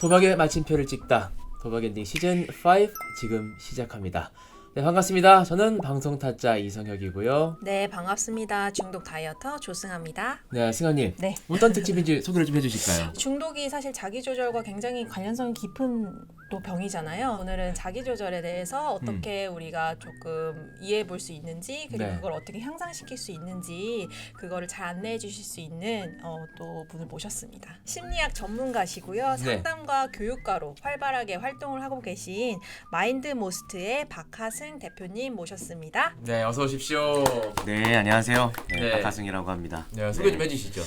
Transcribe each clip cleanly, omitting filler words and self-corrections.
도박의 마침표를 찍다. 도박 엔딩 시즌 5 지금 시작합니다. 네, 반갑습니다. 저는 방송 타짜 이성혁이고요. 네, 반갑습니다. 중독 다이어터 조승아입니다. 네, 승아님. 네. 어떤 특집인지 소개를 좀 해주실까요? 중독이 사실 자기조절과 굉장히 관련성이 깊은 또 병이잖아요. 오늘은 자기조절에 대해서 어떻게 우리가 조금 이해해 볼 수 있는지, 그리고 네. 그걸 어떻게 향상시킬 수 있는지, 그거를 잘 안내해 주실 수 있는 또 분을 모셨습니다. 심리학 전문가시고요. 네. 상담과 교육가로 활발하게 활동을 하고 계신 마인드모스트의 박하승 대표님 모셨습니다. 네, 어서 오십시오. 네, 안녕하세요. 네, 네. 박하승이라고 합니다. 네, 소개 좀 해주시죠.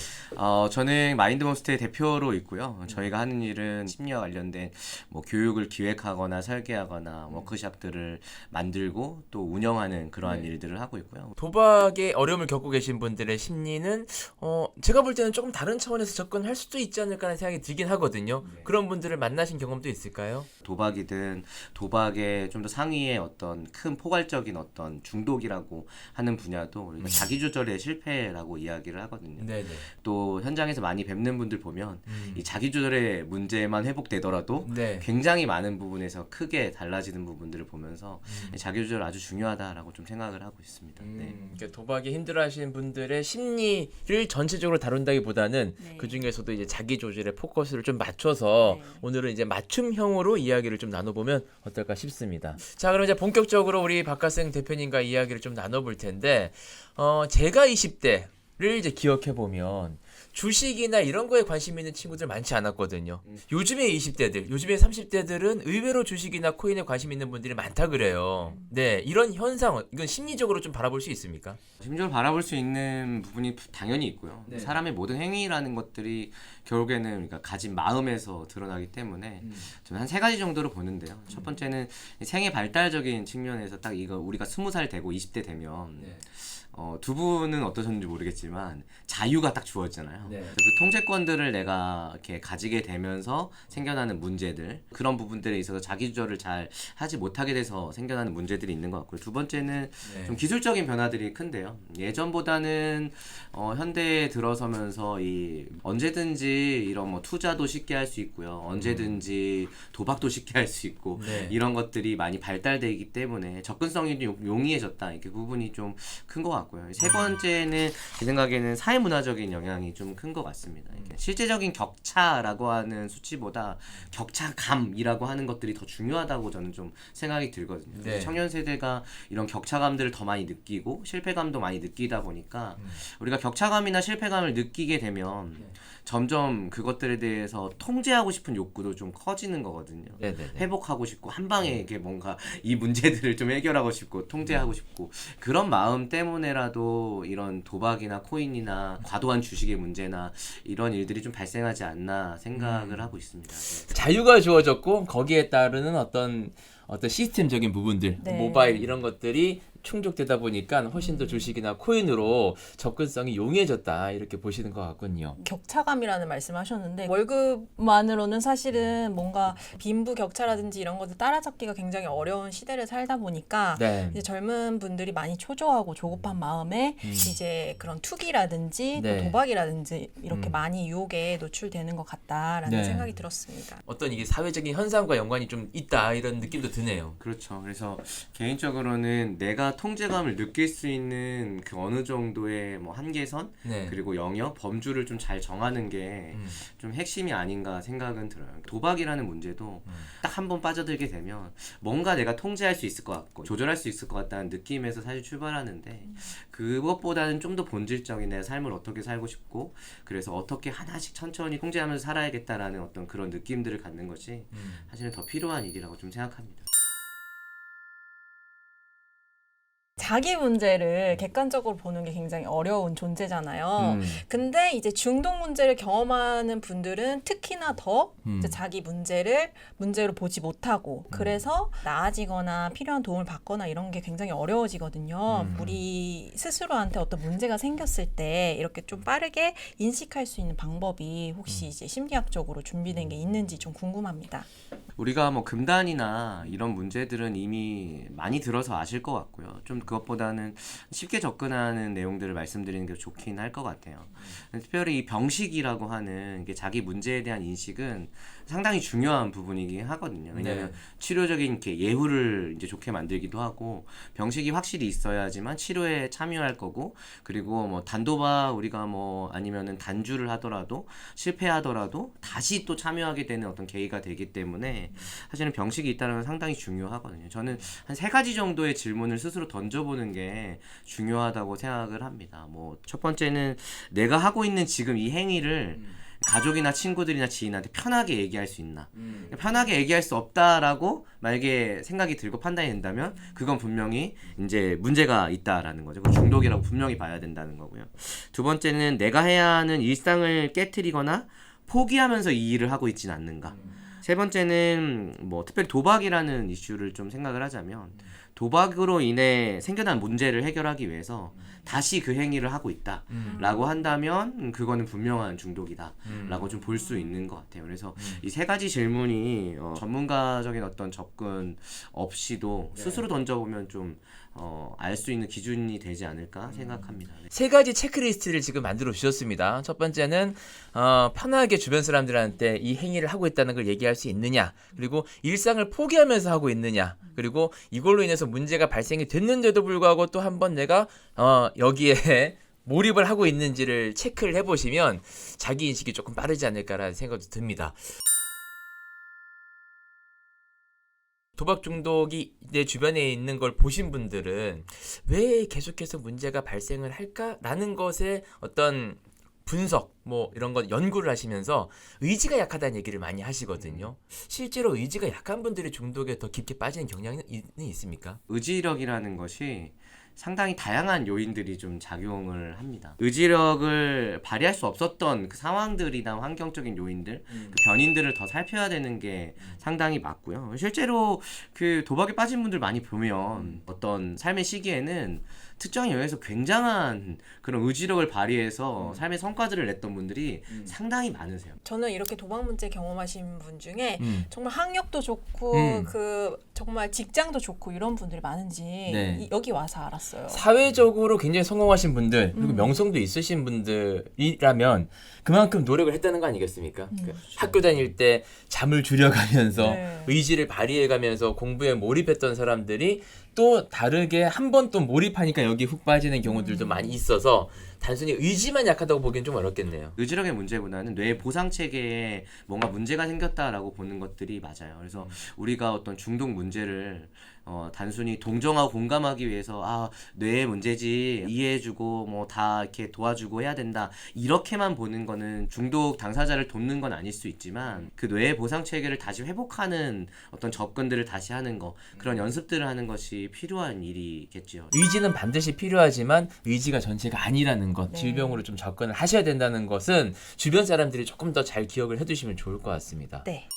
저는 마인드몬스터의 대표로 있고요. 저희가 하는 일은 심리와 관련된 뭐 교육을 기획하거나 설계하거나 워크샵들을 만들고 또 운영하는 그러한 일들을 하고 있고요. 도박에 어려움을 겪고 계신 분들의 심리는 제가 볼 때는 조금 다른 차원에서 접근할 수도 있지 않을까라는 생각이 들긴 하거든요. 그런 분들을 만나신 경험도 있을까요? 도박이든 도박의 좀 더 상위의 어떤 큰 포괄적인 어떤 중독이라고 하는 분야도 우리가 자기조절의 실패라고 이야기를 하거든요. 네네. 또 현장에서 많이 뵙는 분들 보면 이 자기조절의 문제만 회복되더라도 네. 굉장히 많은 부분에서 크게 달라지는 부분들을 보면서 자기조절 아주 중요하다라고 좀 생각을 하고 있습니다. 네. 그러니까 도박에 힘들어하시는 분들의 심리를 전체적으로 다룬다기보다는 네. 그 중에서도 이제 자기 조절에 포커스를 좀 맞춰서 네. 오늘은 이제 맞춤형으로 이야기를 좀 나눠보면 어떨까 싶습니다. 자, 그럼 이제 본격적으로 우리 박하승 대표님과 이야기를 좀 나눠볼 텐데, 제가 20대를 이제 기억해 보면. 주식이나 이런 거에 관심 있는 친구들 많지 않았거든요. 요즘의 20대들, 요즘의 30대들은 의외로 주식이나 코인에 관심 있는 분들이 많다 그래요. 네, 이런 현상, 이건 심리적으로 좀 바라볼 수 있습니까? 심지어 바라볼 수 있는 부분이 당연히 있고요. 네. 사람의 모든 행위라는 것들이 결국에는 그러니까 가진 마음에서 드러나기 때문에 저는 한 세 가지 정도로 보는데요. 첫 번째는 생애 발달적인 측면에서 딱 이거 우리가 20살 되고 20대 되면 두 분은 어떠셨는지 모르겠지만 자유가 딱 주어지잖아요. 네. 그래서 그 통제권들을 내가 이렇게 가지게 되면서 생겨나는 문제들, 그런 부분들에 있어서 자기조절을 잘 하지 못하게 돼서 생겨나는 문제들이 있는 것 같고요. 두 번째는 좀 기술적인 변화들이 큰데요. 예전보다는 현대에 들어서면서 이 언제든지 이런 뭐 투자도 쉽게 할 수 있고요. 언제든지 도박도 쉽게 할 수 있고 네. 이런 것들이 많이 발달되어 있기 때문에 접근성이 좀 용이해졌다. 이렇게 부분이 좀 큰 것 같고요. 세 번째는 제 생각에는 사회문화적인 영향이 좀 큰 것 같습니다. 이게 실제적인 격차라고 하는 수치보다 격차감이라고 하는 것들이 더 중요하다고 저는 좀 생각이 들거든요. 네. 청년 세대가 이런 격차감들을 더 많이 느끼고 실패감도 많이 느끼다 보니까 우리가 격차감이나 실패감을 느끼게 되면 점점 그것들에 대해서 통제하고 싶은 욕구도 좀 커지는 거거든요. 네네네. 회복하고 싶고 한 방에 이렇게 뭔가 이 문제들을 좀 해결하고 싶고 통제하고 싶고 그런 마음 때문에라도 이런 도박이나 코인이나 과도한 주식의 문제나 이런 일들이 좀 발생하지 않나 생각을 하고 있습니다. 네. 자유가 주어졌고 거기에 따르는 어떤 시스템적인 부분들, 네. 모바일 이런 것들이 충족되다 보니까 훨씬 더 주식이나 코인으로 접근성이 용이해졌다 이렇게 보시는 것 같군요. 격차감이라는 말씀하셨는데 월급만으로는 사실은 뭔가 빈부 격차라든지 이런 것들 따라잡기가 굉장히 어려운 시대를 살다 보니까 네. 이제 젊은 분들이 많이 초조하고 조급한 마음에 이제 그런 투기라든지 네. 또 도박이라든지 이렇게 많이 유혹에 노출되는 것 같다라는 네. 생각이 들었습니다. 어떤 이게 사회적인 현상과 연관이 좀 있다 이런 느낌도 드네요. 그렇죠. 그래서 개인적으로는 내가 통제감을 느낄 수 있는 그 어느 정도의 뭐 한계선 네. 그리고 영역, 범주를 좀 잘 정하는 게 좀 핵심이 아닌가 생각은 들어요. 도박이라는 문제도 딱 한 번 빠져들게 되면 뭔가 내가 통제할 수 있을 것 같고 조절할 수 있을 것 같다는 느낌에서 사실 출발하는데 그것보다는 좀 더 본질적인 내 삶을 어떻게 살고 싶고 그래서 어떻게 하나씩 천천히 통제하면서 살아야겠다라는 어떤 그런 느낌들을 갖는 것이 사실은 더 필요한 일이라고 좀 생각합니다. 자기 문제를 객관적으로 보는 게 굉장히 어려운 존재잖아요. 근데 이제 중독 문제를 경험하는 분들은 특히나 더 이제 자기 문제로 보지 못하고 그래서 나아지거나 필요한 도움을 받거나 이런 게 굉장히 어려워지거든요. 우리 스스로한테 어떤 문제가 생겼을 때 이렇게 좀 빠르게 인식할 수 있는 방법이 혹시 이제 심리학적으로 준비된 게 있는지 좀 궁금합니다. 우리가 뭐 금단이나 이런 문제들은 이미 많이 들어서 아실 것 같고요. 좀 그것보다는 쉽게 접근하는 내용들을 말씀드리는 게 좋긴 할 것 같아요. 특별히 이 병식이라고 하는 이게 자기 문제에 대한 인식은 상당히 중요한 부분이긴 하거든요. 왜냐하면 네. 치료적인 이렇게 예후를 이제 좋게 만들기도 하고 병식이 확실히 있어야지만 치료에 참여할 거고 그리고 뭐 단도박 우리가 뭐 아니면은 단주를 하더라도 실패하더라도 다시 또 참여하게 되는 어떤 계기가 되기 때문에 사실은 병식이 있다는 건 상당히 중요하거든요. 저는 한 3가지 정도의 질문을 스스로 던져보는 게 중요하다고 생각을 합니다. 뭐 첫 번째는 내가 하고 있는 지금 이 행위를 가족이나 친구들이나 지인한테 편하게 얘기할 수 있나? 편하게 얘기할 수 없다라고 만약에 생각이 들고 판단이 된다면 그건 분명히 이제 문제가 있다라는 거죠. 그건 중독이라고 분명히 봐야 된다는 거고요. 두 번째는 내가 해야 하는 일상을 깨트리거나 포기하면서 이 일을 하고 있지는 않는가? 세 번째는 뭐 특별히 도박이라는 이슈를 좀 생각을 하자면 도박으로 인해 생겨난 문제를 해결하기 위해서 다시 그 행위를 하고 있다라고 한다면 그거는 분명한 중독이다라고 좀 볼 수 있는 것 같아요. 그래서 이 3가지 질문이 전문가적인 어떤 접근 없이도 스스로 던져보면 좀 알 수 있는 기준이 되지 않을까 생각합니다. 네. 3가지 체크리스트를 지금 만들어 주셨습니다. 첫 번째는 편하게 주변 사람들한테 이 행위를 하고 있다는 걸 얘기할 수 있느냐, 그리고 일상을 포기하면서 하고 있느냐, 그리고 이걸로 인해서 문제가 발생이 됐는데도 불구하고 또 한 번 내가 여기에 몰입을 하고 있는지를 체크를 해보시면 자기 인식이 조금 빠르지 않을까라는 생각도 듭니다. 도박 중독이 내 주변에 있는 걸 보신 분들은 왜 계속해서 문제가 발생을 할까라는 것에 어떤 분석 뭐 이런 것 연구를 하시면서 의지가 약하다는 얘기를 많이 하시거든요. 실제로 의지가 약한 분들이 중독에 더 깊게 빠지는 경향이 있습니까? 의지력이라는 것이 상당히 다양한 요인들이 좀 작용을 합니다. 의지력을 발휘할 수 없었던 그 상황들이나 환경적인 요인들, 그 변인들을 더 살펴야 되는 게 상당히 맞고요. 실제로 그 도박에 빠진 분들 많이 보면 어떤 삶의 시기에는 특정한 영역에서 굉장한 그런 의지력을 발휘해서 삶의 성과들을 냈던 분들이 상당히 많으세요. 저는 이렇게 도박 문제 경험하신 분 중에 정말 학력도 좋고 그 정말 직장도 좋고 이런 분들이 많은지 네. 여기 와서 알았어요. 사회적으로 굉장히 성공하신 분들 그리고 명성도 있으신 분들이라면 그만큼 노력을 했다는 거 아니겠습니까? 그 학교 다닐 때 잠을 줄여가면서 네. 의지를 발휘해가면서 공부에 몰입했던 사람들이 또 다르게 한 번 또 몰입하니까 여기 훅 빠지는 경우들도 많이 있어서 단순히 의지만 약하다고 보기엔 좀 어렵겠네요. 의지력의 문제보다는 뇌 보상 체계에 뭔가 문제가 생겼다라고 보는 것들이 맞아요. 그래서 우리가 어떤 중독 문제를 단순히 동정하고 공감하기 위해서 뇌의 문제지 이해해주고 뭐 다 이렇게 도와주고 해야 된다 이렇게만 보는 거는 중독 당사자를 돕는 건 아닐 수 있지만 그 뇌의 보상 체계를 다시 회복하는 어떤 접근들을 다시 하는 거 그런 연습들을 하는 것이 필요한 일이겠죠. 의지는 반드시 필요하지만 의지가 전체가 아니라는 것, 네. 질병으로 좀 접근을 하셔야 된다는 것은 주변 사람들이 조금 더 잘 기억을 해두시면 좋을 것 같습니다. 네.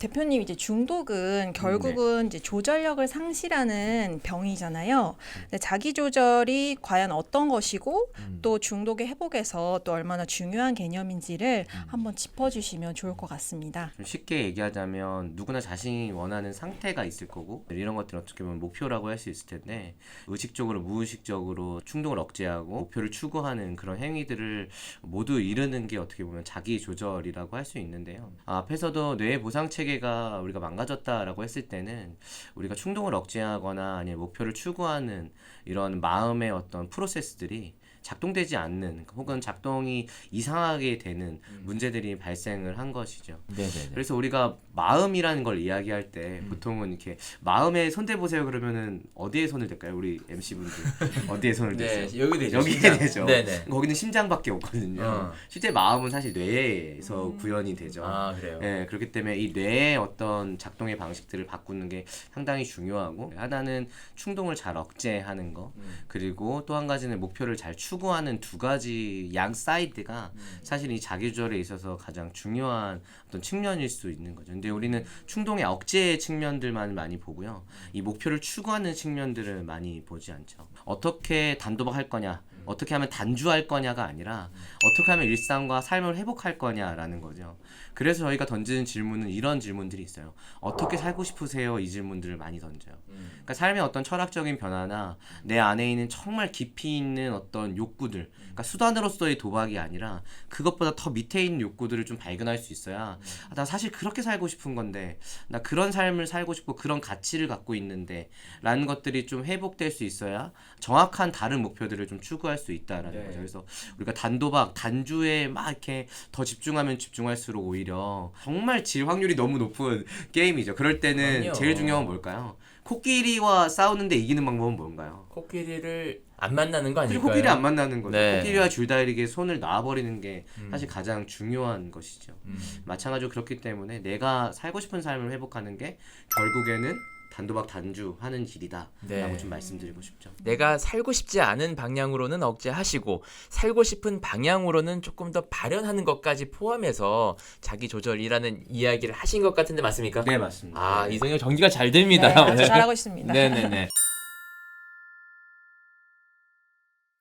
대표님 이제 중독은 결국은 이제 조절력을 상실하는 병이잖아요. 근데 자기 조절이 과연 어떤 것이고 또 중독의 회복에서 또 얼마나 중요한 개념인지를 한번 짚어주시면 좋을 것 같습니다. 좀 쉽게 얘기하자면 누구나 자신이 원하는 상태가 있을 거고 이런 것들은 어떻게 보면 목표라고 할 수 있을 텐데 의식적으로 무의식적으로 충동을 억제하고 목표를 추구하는 그런 행위들을 모두 이루는 게 어떻게 보면 자기 조절이라고 할 수 있는데요. 앞에서도 뇌 보상 체계가 우리가 망가졌다라고 했을 때는 우리가 충동을 억제하거나 아니면 목표를 추구하는 이런 마음의 어떤 프로세스들이 작동되지 않는 혹은 작동이 이상하게 되는 문제들이 발생을 한 것이죠. 네네네. 그래서 우리가 마음이라는 걸 이야기할 때 보통은 이렇게 마음에 손 대보세요 그러면은 어디에 손을 댈까요? 우리 MC분들 어디에 손을 대세요? 네, 여기 되죠. 여기에 심장. 되죠. 네네. 거기는 심장밖에 없거든요. 실제 마음은 사실 뇌에서 구현이 되죠. 아, 그래요. 네, 그렇기 때문에 이 뇌의 어떤 작동의 방식들을 바꾸는 게 상당히 중요하고 하나는 충동을 잘 억제하는 거 그리고 또 한 가지는 목표를 잘 추구하는 두 가지 양 사이드가 사실 이 자기조절에 있어서 가장 중요한 어떤 측면일 수 있는 거죠. 근데 우리는 충동의 억제 측면들만 많이 보고요. 이 목표를 추구하는 측면들을 많이 보지 않죠. 어떻게 단도박 할 거냐? 어떻게 하면 단주할 거냐가 아니라 어떻게 하면 일상과 삶을 회복할 거냐라는 거죠. 그래서 저희가 던지는 질문은 이런 질문들이 있어요. 어떻게 살고 싶으세요? 이 질문들을 많이 던져요. 그러니까 삶의 어떤 철학적인 변화나 내 안에 있는 정말 깊이 있는 어떤 욕구들, 그러니까 수단으로서의 도박이 아니라 그것보다 더 밑에 있는 욕구들을 좀 발견할 수 있어야 나 사실 그렇게 살고 싶은 건데, 나 그런 삶을 살고 싶고 그런 가치를 갖고 있는데 라는 것들이 좀 회복될 수 있어야 정확한 다른 목표들을 좀 추구할 수 있다라는 거죠. 그래서 우리가 단도박, 단주에 막 이렇게 더 집중하면 집중할수록 오히려 정말 질 확률이 너무 높은 게임이죠. 그럴 때는 그럼요. 제일 중요한 건 뭘까요? 코끼리와 싸우는데 이기는 방법은 뭔가요? 코끼리를 안 만나는 거 아닐까요? 코끼리 안 만나는 거죠. 네. 코끼리와 줄다리기에 손을 놔버리는 게 사실 가장 중요한 것이죠. 마찬가지로 그렇기 때문에 내가 살고 싶은 삶을 회복하는 게 결국에는 단도박 단주하는 길이다 네. 라고 좀 말씀드리고 싶죠. 내가 살고 싶지 않은 방향으로는 억제하시고 살고 싶은 방향으로는 조금 더 발현하는 것까지 포함해서 자기 조절이라는 이야기를 하신 것 같은데 맞습니까? 네, 맞습니다. 아, 네. 이성형 전기가 잘 됩니다. 네, 아주 잘하고 있습니다. 네네네.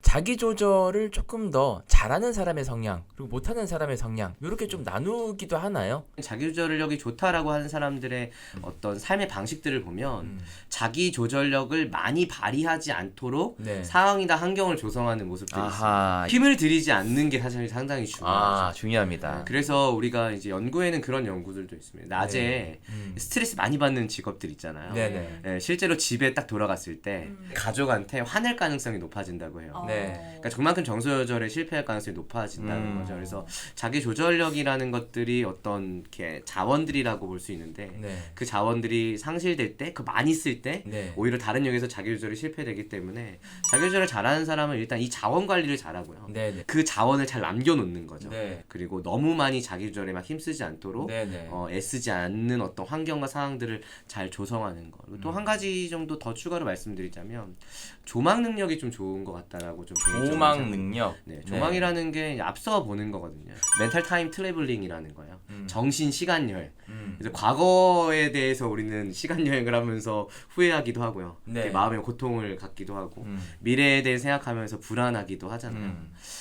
자기 조절을 조금 더 잘하는 사람의 성향 그리고 못하는 사람의 성향 이렇게 좀 나누기도 하나요? 자기조절력이 좋다라고 하는 사람들의 어떤 삶의 방식들을 보면 자기조절력을 많이 발휘하지 않도록 네. 상황이나 환경을 조성하는 모습들이 아하. 있어요. 힘을 들이지 않는 게 사실 상당히 중요하죠. 아, 중요합니다. 그래서 우리가 이제 연구에는 그런 연구들도 있습니다. 낮에 스트레스 많이 받는 직업들 있잖아요. 네네. 네, 실제로 집에 딱 돌아갔을 때 가족한테 화낼 가능성이 높아진다고 해요. 네. 그러니까 그만큼 정서 조절에 실패할 가능성이 높아진다는 거죠. 그래서 자기 조절력이라는 것들이 어떤 이렇게 자원들이라고 볼 수 있는데 네. 그 자원들이 상실될 때, 그 많이 쓸 때 네. 오히려 다른 영역에서 자기 조절이 실패되기 때문에 자기 조절을 잘하는 사람은 일단 이 자원 관리를 잘하고요. 네네. 그 자원을 잘 남겨놓는 거죠. 네. 그리고 너무 많이 자기 조절에 막 힘쓰지 않도록 네네. 애쓰지 않는 어떤 환경과 상황들을 잘 조성하는 거. 또 한 가지 정도 더 추가로 말씀드리자면 조망 능력이 좀 좋은 것 같다라고 좀 개인적으로 조망 생각합니다. 능력. 네, 조망이라는 게 앞서 보는 거거든요. 멘탈 타임 트래블링이라는 거예요. 음. 정신 시간 여행. 그래서 과거에 대해서 우리는 시간 여행을 하면서 후회하기도 하고요. 네. 되게 마음의 고통을 갖기도 하고 미래에 대해 생각하면서 불안하기도 하잖아요.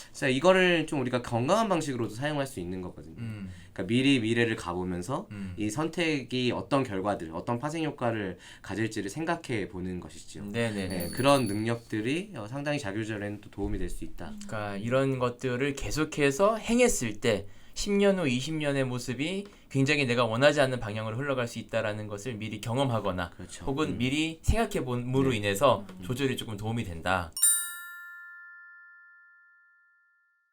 그래서 이거를 좀 우리가 건강한 방식으로도 사용할 수 있는 거거든요. 그러니까 미리 미래를 가보면서 이 선택이 어떤 결과들, 어떤 파생 효과를 가질지를 생각해 보는 것이죠. 네네네. 네, 그런 능력들이 상당히 자기조절에는 또 도움이 될 수 있다. 그러니까 이런 것들을 계속해서 행했을 때 10년 후 20년의 모습이 굉장히 내가 원하지 않는 방향으로 흘러갈 수 있다라는 것을 미리 경험하거나 그렇죠. 혹은 미리 생각해 봄으로 인해서 조절이 조금 도움이 된다.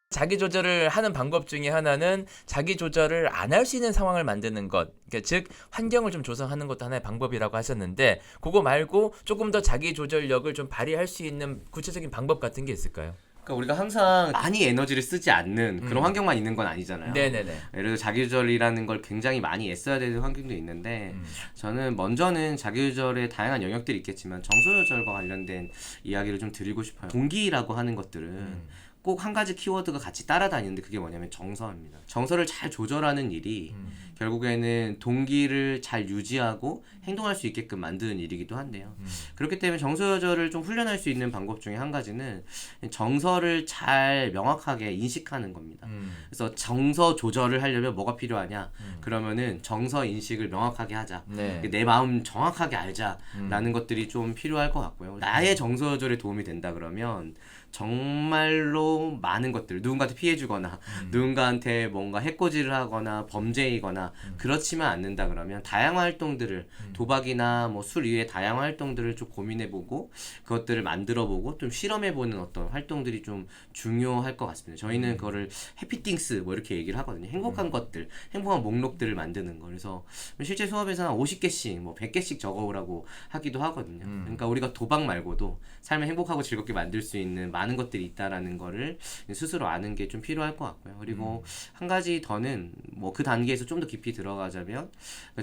자기 조절을 하는 방법 중에 하나는 자기 조절을 안 할 수 있는 상황을 만드는 것, 그러니까 즉 환경을 좀 조성하는 것도 하나의 방법이라고 하셨는데 그거 말고 조금 더 자기 조절력을 좀 발휘할 수 있는 구체적인 방법 같은 게 있을까요? 그러니까 우리가 항상 많이 에너지를 쓰지 않는 그런 환경만 있는 건 아니잖아요. 네네네. 예를 들어 자기조절이라는 걸 굉장히 많이 애써야 되는 환경도 있는데 저는 먼저는 자기조절의 다양한 영역들이 있겠지만 정서조절과 관련된 이야기를 좀 드리고 싶어요. 동기라고 하는 것들은 꼭 한 가지 키워드가 같이 따라다니는데 그게 뭐냐면 정서입니다. 정서를 잘 조절하는 일이 결국에는 동기를 잘 유지하고 행동할 수 있게끔 만드는 일이기도 한데요. 그렇기 때문에 정서 조절을 좀 훈련할 수 있는 방법 중에 한 가지는 정서를 잘 명확하게 인식하는 겁니다. 그래서 정서 조절을 하려면 뭐가 필요하냐? 그러면은 정서 인식을 명확하게 하자. 네. 내 마음 정확하게 알자라는 것들이 좀 필요할 것 같고요. 나의 정서 조절에 도움이 된다 그러면 정말로 많은 것들, 누군가한테 피해주거나 누군가한테 뭔가 해코지를 하거나 범죄이거나 그렇지만 않는다 그러면 다양한 활동들을 도박이나 뭐 술 이외의 다양한 활동들을 좀 고민해보고 그것들을 만들어보고 좀 실험해보는 어떤 활동들이 좀 중요할 것 같습니다. 저희는 그거를 해피띵스 뭐 이렇게 얘기를 하거든요. 행복한 것들, 행복한 목록들을 만드는 거. 그래서 실제 수업에서는 50개씩 뭐 100개씩 적어오라고 하기도 하거든요. 그러니까 우리가 도박 말고도 삶을 행복하고 즐겁게 만들 수 있는 많은 것들이 있다라는 거를 스스로 아는 게 좀 필요할 것 같고요. 그리고 한 가지 더는 뭐 그 단계에서 좀 더 깊이 들어가자면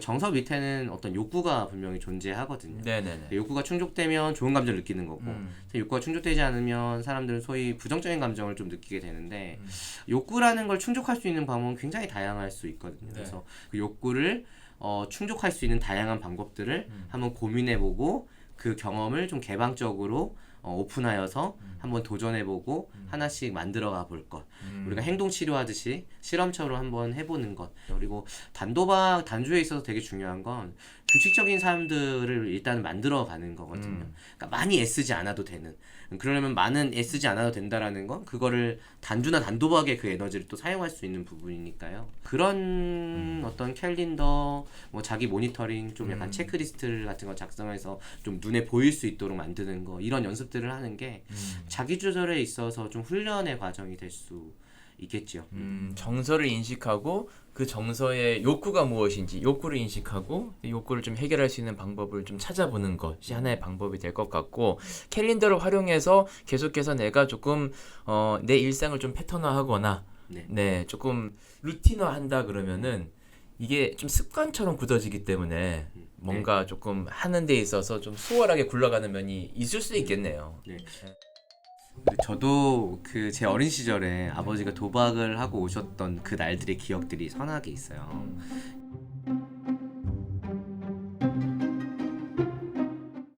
정서 밑에는 어떤 욕구가 분명히 존재하거든요. 네네네. 욕구가 충족되면 좋은 감정을 느끼는 거고 욕구가 충족되지 않으면 사람들은 소위 부정적인 감정을 좀 느끼게 되는데 욕구라는 걸 충족할 수 있는 방법은 굉장히 다양할 수 있거든요. 그래서 그 욕구를 충족할 수 있는 다양한 방법들을 한번 고민해보고 그 경험을 좀 개방적으로 오픈하여서 한번 도전해보고 하나씩 만들어가 볼 것. 우리가 행동 치료하듯이 실험처럼 한번 해보는 것. 그리고 단도박 단주에 있어서 되게 중요한 건 규칙적인 삶들을 일단 만들어가는 거거든요. 그러니까 많이 애쓰지 않아도 되는. 그러려면 많은 애쓰지 않아도 된다라는 건 그거를 단주나 단도박의 그 에너지를 또 사용할 수 있는 부분이니까요. 그런 어떤 캘린더, 뭐 자기 모니터링, 좀 약간 체크리스트 같은 거 작성해서 좀 눈에 보일 수 있도록 만드는 거, 이런 연습들을 하는 게 자기 조절에 있어서 좀 훈련의 과정이 될 수 있겠죠. 정서를 인식하고 그 정서의 욕구가 무엇인지 욕구를 인식하고 욕구를 좀 해결할 수 있는 방법을 좀 찾아보는 것이 하나의 방법이 될 것 같고, 캘린더를 활용해서 계속해서 내가 조금 내 일상을 좀 패턴화하거나 네, 조금 루틴화한다 그러면은 이게 좀 습관처럼 굳어지기 때문에 뭔가 조금 하는 데 있어서 좀 수월하게 굴러가는 면이 있을 수 있겠네요. 네. 근데 저도 그 제 어린 시절에 아버지가 도박을 하고 오셨던 그 날들의 기억들이 선하게 있어요.